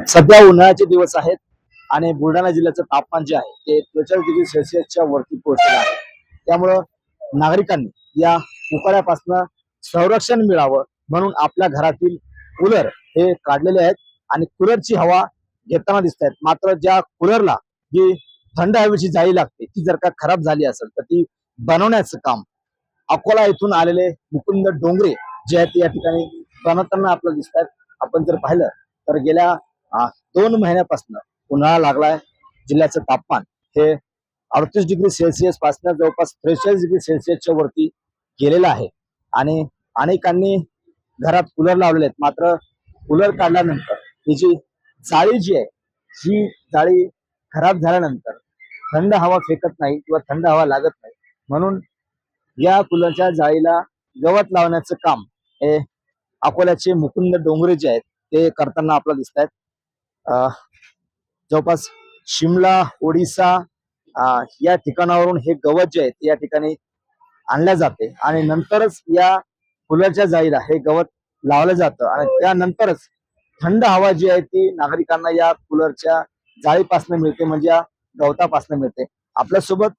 सध्या उन्हाळ्याचे दिवस आहेत आणि बुलढाणा जिल्ह्याचं तापमान जे आहे ते 43°C वरती पोहोचलेलं आहे. त्यामुळं नागरिकांनी या उकाड्यापासून संरक्षण मिळावं म्हणून आपल्या घरातील कूलर हे काढलेले आहेत आणि कूलरची हवा घेताना दिसत आहेत. मात्र ज्या कूलरला जी थंड हवेची जाळी लागते ती जर का खराब झाली असेल तर ती बनवण्याचं काम अकोला येथून आलेले मुकुंद डोंगरे जे आहेत या ठिकाणी बनवताना आपल्याला दिसत आहेत. आपण जर पाहिलं तर गेल्या 2 महिन्यापासून उन्हाळा लागलाय. जिल्ह्याचं तापमान हे 38°C पासून जवळपास 43°C वरती गेलेलं आहे आणि अनेकांनी घरात कूलर लावलेले आहेत. मात्र कूलर काढल्यानंतर ही जी जाळी जी आहे ही जाळी खराब झाल्यानंतर थंड हवा फेकत नाही किंवा थंड हवा लागत नाही. म्हणून या कूलरच्या जाळीला गवत लावण्याचं काम हे अकोल्याचे मुकुंद डोंगरे जे आहेत ते करताना आपल्याला दिसत आहेत. जवळपास शिमला, ओडिसा या ठिकाणावरून हे गवत जे आहे ते या ठिकाणी आणल्या जाते आणि नंतरच या कूलरच्या जाळीला हे गवत लावलं जातं आणि त्यानंतरच थंड हवा जी आहे ती नागरिकांना या कूलरच्या जाळीपासून मिळते, म्हणजे या गवतापासून मिळते. आपल्यासोबत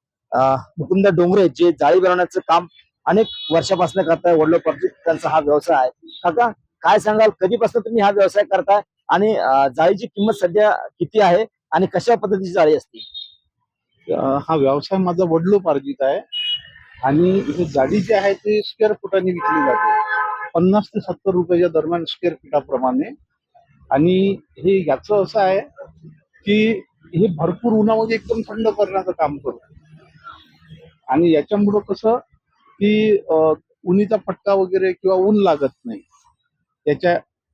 मुकुंद डोंगरे जे जाळी बनवण्याचं काम अनेक वर्षापासून करताय. वडिलोपार्जित त्यांचा हा व्यवसाय आहे. काका, काय सांगाल, कधीपासून तुम्ही हा व्यवसाय करताय आणि जाळीची किंमत सध्या किती आहे आणि कशा पद्धतीची जाळी असते? हा व्यवसाय माझा वडिलोपार्जित आहे आणि ही जाळी जी आहे ती स्क्वेअर फुटाने विकली जाते, 50 ते 70 रुपयाच्या दरम्यान स्क्वेअर फुटाप्रमाणे. आणि हे याचं असं आहे की हे भरपूर उन्हामध्ये एकदम थंड करण्याचं काम करतं आणि याच्यामुळं कसं की उन्हीचा फटका वगैरे किंवा ऊन लागत नाही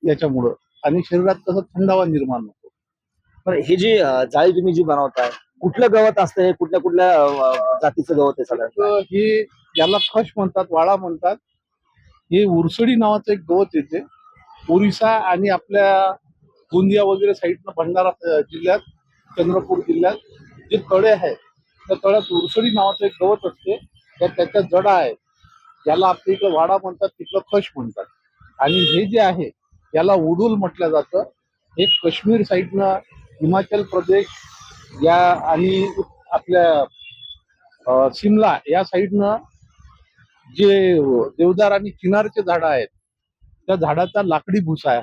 याच्यामुळं आणि शरीरात कसं थंडावा निर्माण होतो. पण ही जी जाळी तुम्ही जी बनवताय, कुठलं गवत असतं हे? कुठल्या कुठल्या जातीचं गवत आहे सगळं? तर हे याला खश म्हणतात, वाळा म्हणतात. हे उरसडी नावाचं एक गवत येते. ओरिसा आणि आपल्या गोंदिया वगैरे साईडनं भंडारा जिल्ह्यात, चंद्रपूर जिल्ह्यात जे तळे आहेत त्या तळ्यात उरसडी नावाचं एक गवत असते. त्याच्या जडा आहे, याला आपल्या इकडं वाडा म्हणतात, तिकडं खश म्हणतात. आणि हे जे आहे याला उडूल म्हटलं जातं. हे काश्मीर साईडनं, हिमाचल प्रदेश या आणि आपल्या शिमला या साईडनं जे देवदार आणि चिनारचे झाडं आहेत त्या झाडाचा लाकडी भुसा आहे.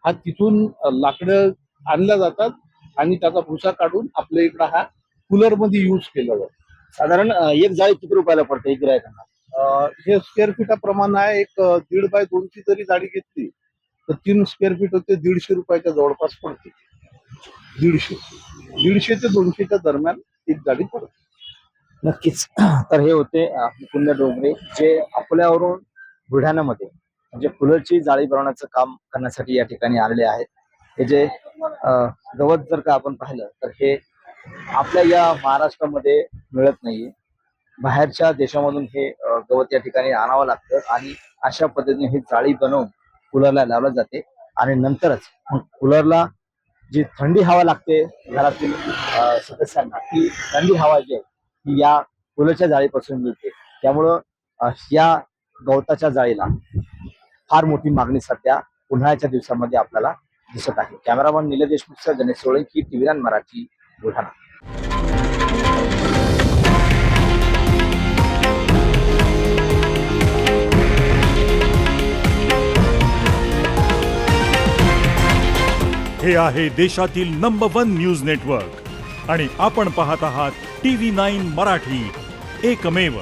हा तिथून लाकडं आणल्या जातात आणि त्याचा भुसा काढून आपल्या इकडं हा कूलर मध्ये यूज केला जातो. साधारण एक जाळी किती रुपयाला पडते एक गिरायकांना? हे स्क्वेअर फीटाप्रमाणे आहे. एक 1.5 बाय 2ची जरी जाळी घेतली तर 3 स्क्वेअर फीट होते, 150 रुपयाच्या जवळपास पडते. 150 ते 200च्या दरम्यान एक जाळी पडते. नक्कीच. तर हे होते मुकुंद डोंगरे जे अकोल्यावरून बुलढाण्यामध्ये म्हणजे कूलरची जाळी बनवण्याचं काम करण्यासाठी या ठिकाणी आलेले आहेत. हे जे गवत जर का आपण पाहिलं तर हे आपल्या या महाराष्ट्रामध्ये मिळत नाहीये. बाहेरच्या देशामधून हे गवत या ठिकाणी आणावं लागतं आणि अशा पद्धतीने ही जाळी बनवून कूलरला लावलं जाते आणि नंतरच मग कूलरला जी थंडी हवा लागते घरातील सदस्यांना, ती थंडी हवा जी आहे ती या कूलरच्या जाळीपासून मिळते. त्यामुळं या गवताच्या जाळीला फार मोठी मागणी सध्या उन्हाळ्याच्या दिवसांमध्ये आपल्याला दिसत आहे. कॅमेरामन नील देशमुख, गणेश सोळंकी, TV9 मराठी, बुलढाणा. हे आहे देशातील नंबर 1 न्यूज नेटवर्क आणि आपण पाहत आहात TV9 मराठी, एकमेव.